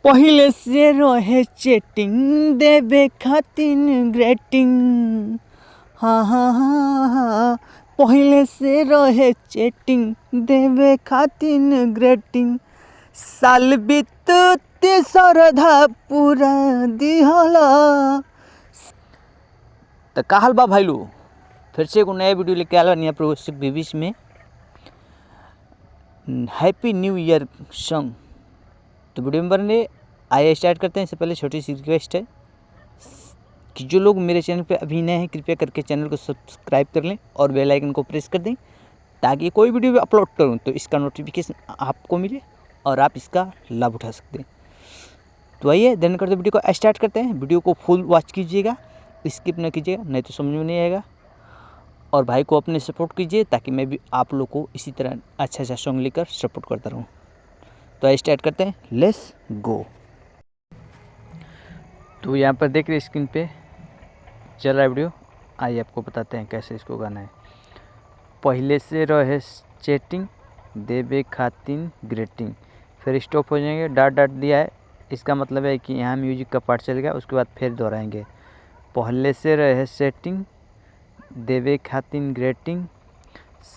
पहिले से रहे चेटिंग देवे खातिन ग्रेटिंग। हाँ हाँ हाँ हाँ, पहिले से रहे चेटिंग देवे खातिन ग्रेटिंग। साल बीतते सरधा पूरा दिहला। तो का हाल बा भाई लोग, फिर से एक नया वीडियो लेके आया नया प्रोजेक्ट बीबीस में हैप्पी न्यू ईयर सॉन्ग। तो वीडियो में बनने आइए स्टार्ट करते हैं। इससे पहले छोटी सी रिक्वेस्ट है कि जो लोग मेरे चैनल पे अभी नए हैं कृपया करके चैनल को सब्सक्राइब कर लें और बेल आइकन को प्रेस कर दें ताकि कोई वीडियो भी अपलोड करूं तो इसका नोटिफिकेशन आपको मिले और आप इसका लाभ उठा सकते हैं। तो आइए देन करते वीडियो को स्टार्ट करते हैं। वीडियो को फुल वॉच कीजिएगा, स्किप न कीजिएगा नहीं तो समझ में नहीं आएगा। और भाई को अपने सपोर्ट कीजिए ताकि मैं भी आप लोग को इसी तरह अच्छा सॉन्ग लेकर सपोर्ट करता रहूँ। तो आइए स्टार्ट करते हैं, लेट्स गो। तो यहाँ पर देख रहे स्क्रीन पे चल रहा है वीडियो। आइए आपको बताते हैं कैसे इसको गाना है। पहले से रहे चेटिंग देवे खातिन ग्रेटिंग, फिर स्टॉप हो जाएंगे, डाट डाट दिया है, इसका मतलब है कि यहाँ म्यूजिक का पार्ट चलेगा, उसके बाद फिर दोहराएंगे। पहले से रहे सेटिंग देवे खातिन ग्रेटिंग,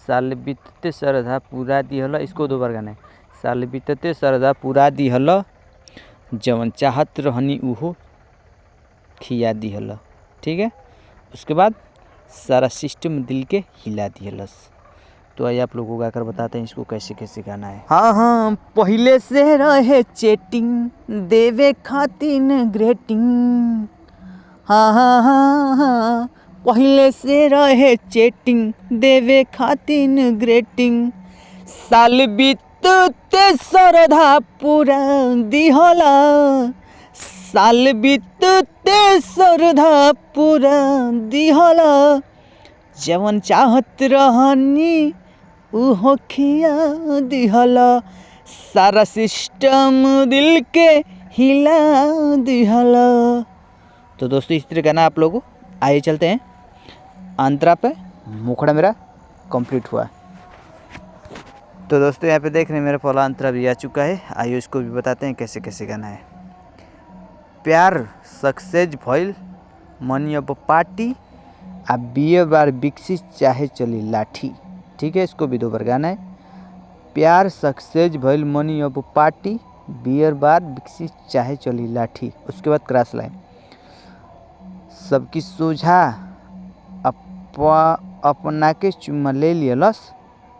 साल बीतते श्रद्धा पूरा दिहल, इसको दो बार गाना है। साल बीतते श्रद्धा पूरा दिहल, जवन चाहत रहनी उहो खिया दिहल। ठीक है, उसके बाद सारा सिस्टम दिल के हिला दिहलस। तो आइए आप लोगों को गाकर बताते हैं इसको कैसे कैसे गाना है। हाँ हाँ, पहले से रहे चेटिंग देवे खातिन ग्रेटिंग। हाँ हाँ हाँ हाँ, पहले से रहे चेटिंग देवे खातिन ग्रेटिंग। साल बीतते श्रद्धा पूरा दिहला, साल बीतते श्रद्धा पूरा दिहला, जवन चाहत रहनी उहो खिया दिहला, सारा सिस्टम दिल के हिला दिहला। तो दोस्तों इस तरह गाना आप लोगों, आइए चलते हैं अंतरा पे। मुखड़ा मेरा कंप्लीट हुआ। तो दोस्तों यहाँ पे देख रहे हैं मेरा पहला अंतरा भी आ चुका है। आइए उसको भी बताते हैं कैसे कैसे गाना है। प्यार सक्सेस भइल मनी अब पार्टी, आ बियर बार विकसित चाहे चली लाठी। ठीक है, इसको भी दो बार गाना है। प्यार सक्सेस भइल मनी अब पार्टी, बियर बार विकसित चाहे चली लाठी। उसके बाद क्रॉस लाइन, सबकी सोझा अपना के चुम्मा ले लियलस,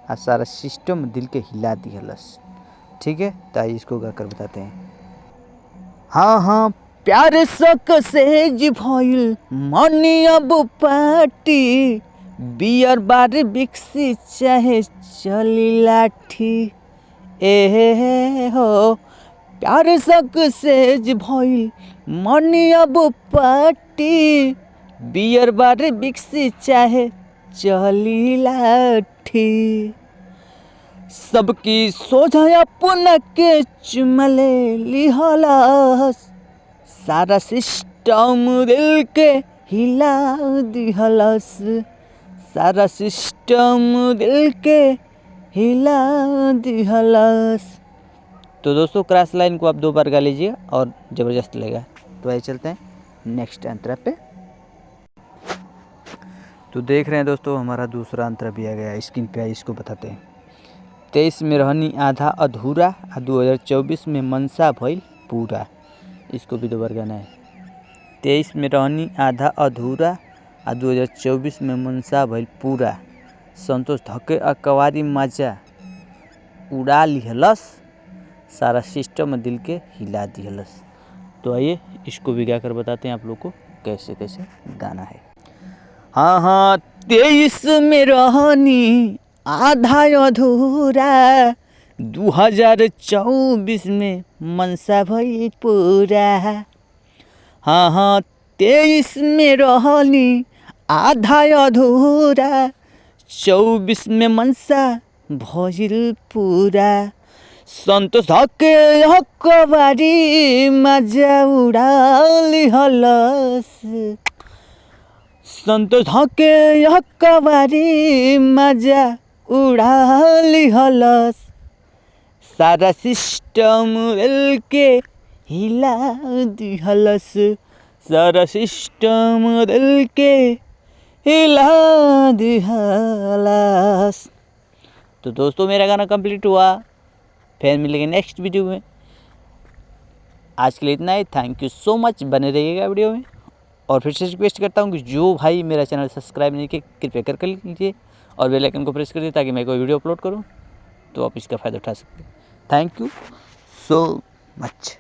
आ सारा सिस्टम दिल के हिला दिहलस। ठीक है, तो आइए इसको गाकर बताते हैं। हाँ हाँ, प्यार सक्सेस भइल मनी अब पार्टी, बियर बार विकसित चाहे चली लाठी। ए हो, प्यार सक्सेस भइल मनी अब पार्टी, बियर बार विकसित चाहे चली लाठी। सबकी सोझा अपना के चुमा ले लिहलस, सारा सिस्टम दिल के हिला दिहलस, सारा सिस्टम दिल के हिला दिहलस। तो दोस्तों क्रॉस लाइन को आप दो बार गा लीजिए और ज़बरदस्त लगेगा। तो आइए चलते हैं नेक्स्ट अंतरा पे। तो देख रहे हैं दोस्तों हमारा दूसरा अंतरा भी आ गया स्क्रीन पे। इसको बताते हैं। 23 में रहनी आधा अधूरा, 2024 में मनसा भइल पूरा। इसको भी दो बार गाना है। 23 में रहनी आधा अधूरा, 2024 में मनसा भइल पूरा, संतोष धके अकवारी मजा उड़ा लिहलस, सारा सिस्टम दिल के हिला दिहलस। तो आइए इसको भी गाकर बताते हैं आप लोग को कैसे कैसे गाना है। हाँ हाँ, 23 में रहनी आधा अधूरा, 2024 में मनसा भइल पूरा। हाँ हाँ, 23 में रहनी आधा अधूरा, 24 में मनसा भइल पूरा, संतोष धके अकवारी मजा उड़ा लिहलस, संतोष धके अकवारी मजा उड़ा लिहलस, सारा सिस्टम दिल के हिला दिहलस सारा सिस्टम बदल के हिला दिहलस। तो दोस्तों मेरा गाना कंप्लीट हुआ, फिर मिलेंगे नेक्स्ट वीडियो में। आज के लिए इतना ही। थैंक यू सो मच, बने रहिएगा वीडियो में। और फिर से रिक्वेस्ट करता हूँ कि जो भाई मेरा चैनल सब्सक्राइब नहीं किया कृपया कर लीजिए और बेल आइकन को प्रेस कर दीजिए ताकि मैं कोई वीडियो अपलोड करूँ तो आप इसका फ़ायदा उठा सकते हैं। Thank you so much.